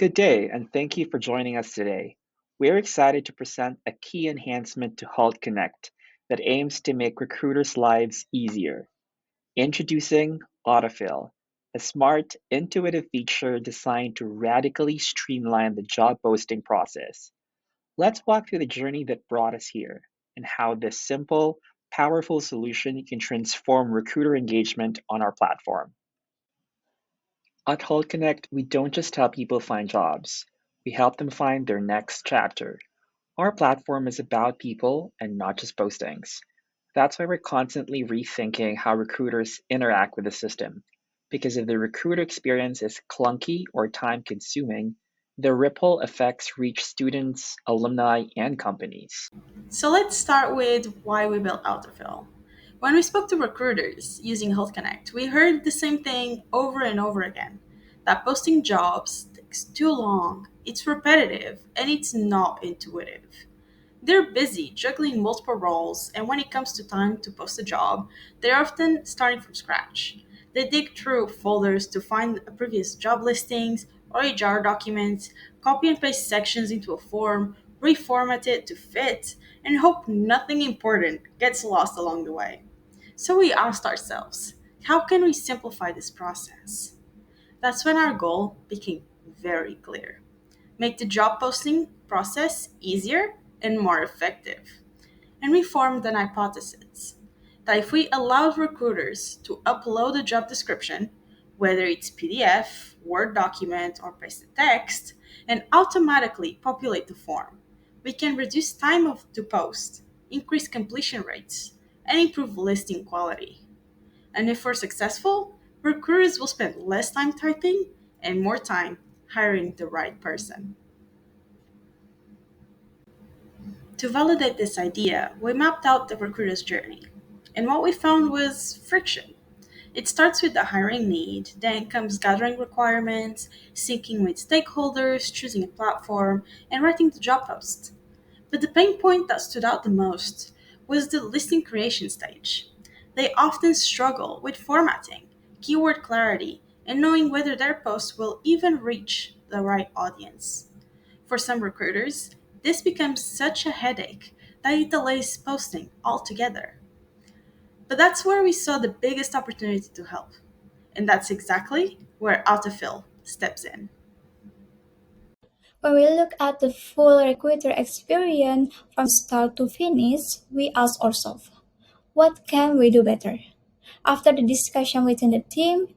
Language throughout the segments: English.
Good day, and thank you for joining us today. We're excited to present a key enhancement to Hult Connect that aims to make recruiters' lives easier. Introducing Autofill, a smart, intuitive feature designed to radically streamline the job posting process. Let's walk through the journey that brought us here and how this simple, powerful solution can transform recruiter engagement on our platform. At Hult Connect, we don't just help people find jobs, we help them find their next chapter. Our platform is about people and not just postings. That's why we're constantly rethinking how recruiters interact with the system. Because if the recruiter experience is clunky or time consuming, the ripple effects reach students, alumni, and companies. So let's start with why we built Autofill. When we spoke to recruiters using Health Connect, we heard the same thing over and over again that posting jobs takes too long, it's repetitive, and it's not intuitive. They're busy juggling multiple roles, and when it comes to time to post a job, they're often starting from scratch. They dig through folders to find previous job listings or HR documents, copy and paste sections into a form, reformat it to fit, and hope nothing important gets lost along the way. So we asked ourselves, how can we simplify this process? That's when our goal became very clear: make the job posting process easier and more effective. And we formed an hypothesis that if we allowed recruiters to upload a job description, whether it's PDF, Word document, or pasted text, and automatically populate the form, we can reduce time to post, increase completion rates, and improve listing quality. And if we're successful, recruiters will spend less time typing and more time hiring the right person. To validate this idea, we mapped out the recruiter's journey. And what we found was friction. It starts with the hiring need, then comes gathering requirements, syncing with stakeholders, choosing a platform, and writing the job post. But the pain point that stood out the most was the listing creation stage. They often struggle with formatting, keyword clarity, and knowing whether their post will even reach the right audience. For some recruiters, this becomes such a headache that it delays posting altogether. But that's where we saw the biggest opportunity to help. And that's exactly where Autofill steps in. When we look at the full recruiter experience from start to finish, we ask ourselves, what can we do better? After the discussion within the team,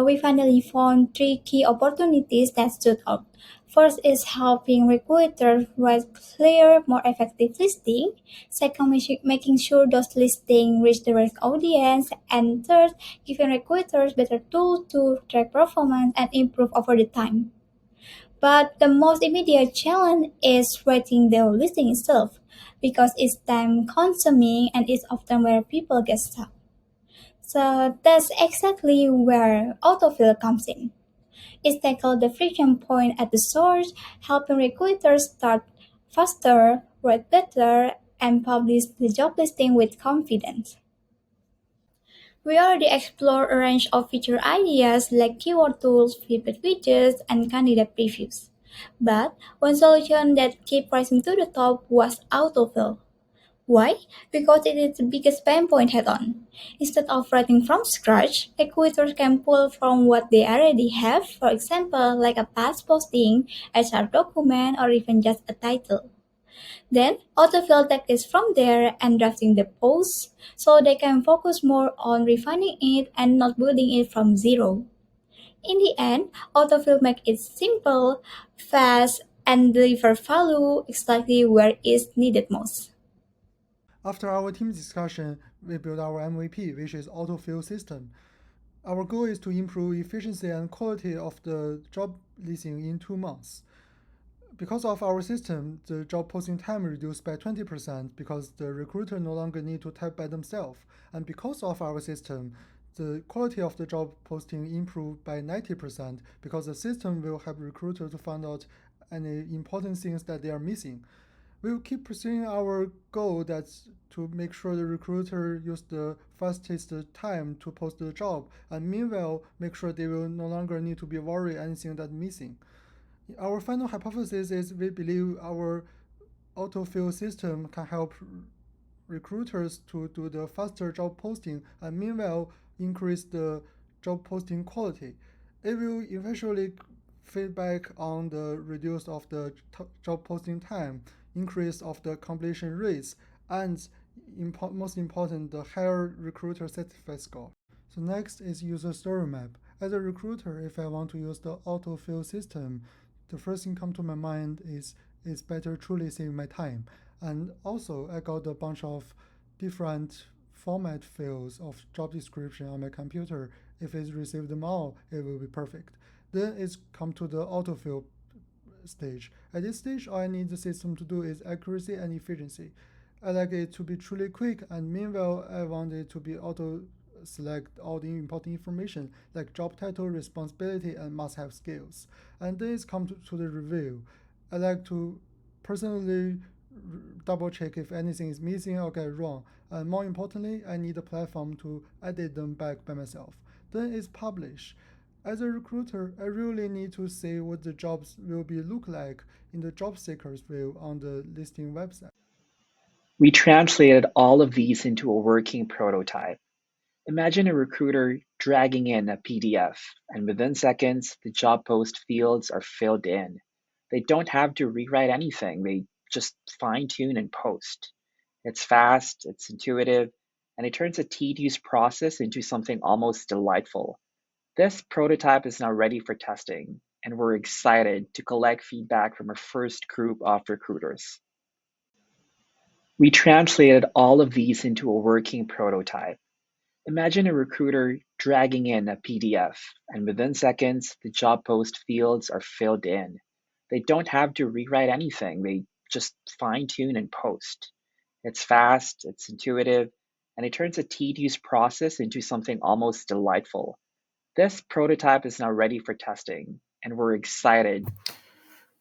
we finally found three key opportunities that stood out. First is helping recruiters write clear, more effective listing. Second, making sure those listings reach the right audience. And third, giving recruiters better tools to track performance and improve over the time. But the most immediate challenge is writing the listing itself because it's time consuming and it's often where people get stuck. So that's exactly where autofill comes in. It tackles the friction point at the source, helping recruiters start faster, write better, and publish the job listing with confidence. We already explored a range of feature ideas like keyword tools, feedback widgets, and candidate previews. But one solution that kept rising to the top was autofill. Why? Because it is the biggest pain point head on. Instead of writing from scratch, recruiters can pull from what they already have, for example, like a past posting, HR document, or even just a title. Then, autofill takes from there and drafting the post so they can focus more on refining it and not building it from zero. In the end, autofill makes it simple, fast, and deliver value exactly where it's needed most. After our team discussion, we built our MVP, which is autofill system. Our goal is to improve efficiency and quality of the job listing in 2 months. Because of our system, the job posting time reduced by 20% because the recruiter no longer need to type by themselves. And because of our system, the quality of the job posting improved by 90% because the system will help recruiter to find out any important things that they are missing. We will keep pursuing our goal that's to make sure the recruiter use the fastest time to post the job, and meanwhile make sure they will no longer need to be worried anything that's missing. Our final hypothesis is we believe our autofill system can help recruiters to do the faster job posting and meanwhile increase the job posting quality. It will eventually feedback on the reduce of the job posting time, increase of the completion rates, and most important, the higher recruiter satisfaction score. So next is user story map. As a recruiter, if I want to use the autofill system, the first thing come to my mind is it's better truly save my time. And also I got a bunch of different format fields of job description on my computer. If it's received them all, it will be perfect. Then it's come to the autofill stage. At this stage, all I need the system to do is accuracy and efficiency. I like it to be truly quick, and meanwhile, I want it to be auto select all the important information like job title, responsibility, and must have skills. And this comes to the review. I like to personally double check if anything is missing or get wrong. And more importantly, I need a platform to edit them back by myself. Then it's published. As a recruiter, I really need to see what the jobs will be look like in the job seekers view on the listing website. We translated all of these into a working prototype. Imagine a recruiter dragging in a PDF, and within seconds, the job post fields are filled in. They don't have to rewrite anything, they just fine tune and post. It's fast, it's intuitive, and it turns a tedious process into something almost delightful. This prototype is now ready for testing, and we're excited to collect feedback from our first group of recruiters. We translated all of these into a working prototype. Imagine a recruiter dragging in a PDF, and within seconds, the job post fields are filled in. They don't have to rewrite anything, they just fine tune and post. It's fast, it's intuitive, and it turns a tedious process into something almost delightful. This prototype is now ready for testing, and we're excited.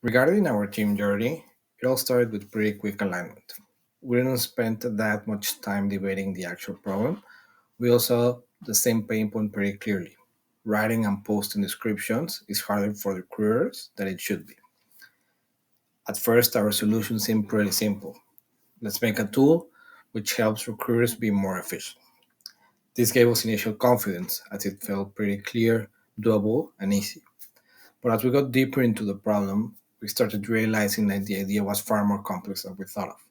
Regarding our team journey, it all started with pretty quick alignment. We didn't spend that much time debating the actual problem. We all saw the same pain point pretty clearly. Writing and posting descriptions is harder for recruiters than it should be. At first, our solution seemed pretty simple. Let's make a tool which helps recruiters be more efficient. This gave us initial confidence as it felt pretty clear, doable, and easy. But as we got deeper into the problem, we started realizing that the idea was far more complex than we thought of.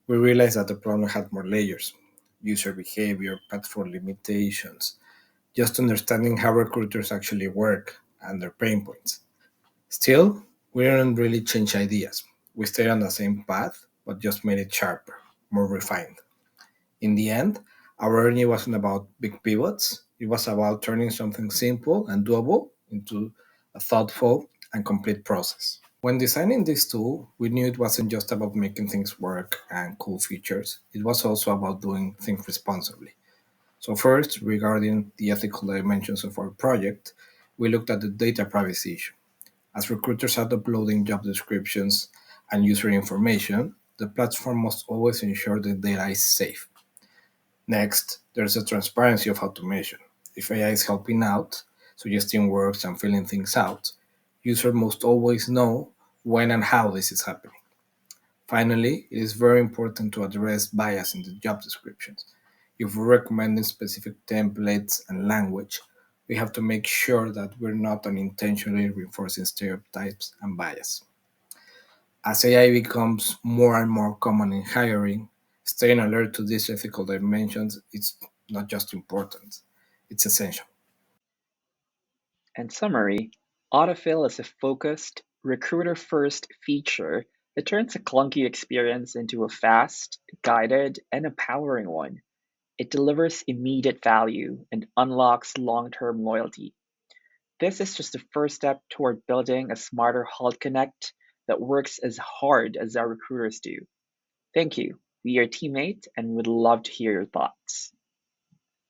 We realized that the problem had more layers: user behavior, platform limitations, just understanding how recruiters actually work and their pain points. Still, we didn't really change ideas. We stayed on the same path, but just made it sharper, more refined. In the end, our journey wasn't about big pivots, it was about turning something simple and doable into a thoughtful and complete process. When designing this tool, we knew it wasn't just about making things work and cool features, it was also about doing things responsibly. So, first, regarding the ethical dimensions of our project, we looked at the data privacy issue. As recruiters are uploading job descriptions and user information, the platform must always ensure the data is safe. Next, there's the transparency of automation. If AI is helping out, suggesting works and filling things out, users must always know when and how this is happening. Finally, it is very important to address bias in the job descriptions. If we're recommending specific templates and language, we have to make sure that we're not unintentionally reinforcing stereotypes and bias. As AI becomes more and more common in hiring, staying alert to these ethical dimensions is not just important, it's essential. In summary, autofill is a focused, recruiter first feature that turns a clunky experience into a fast, guided, and empowering one. It delivers immediate value and unlocks long term loyalty. This is just the first step toward building a smarter Hult Connect that works as hard as our recruiters do. Thank you. We are teammates and would love to hear your thoughts.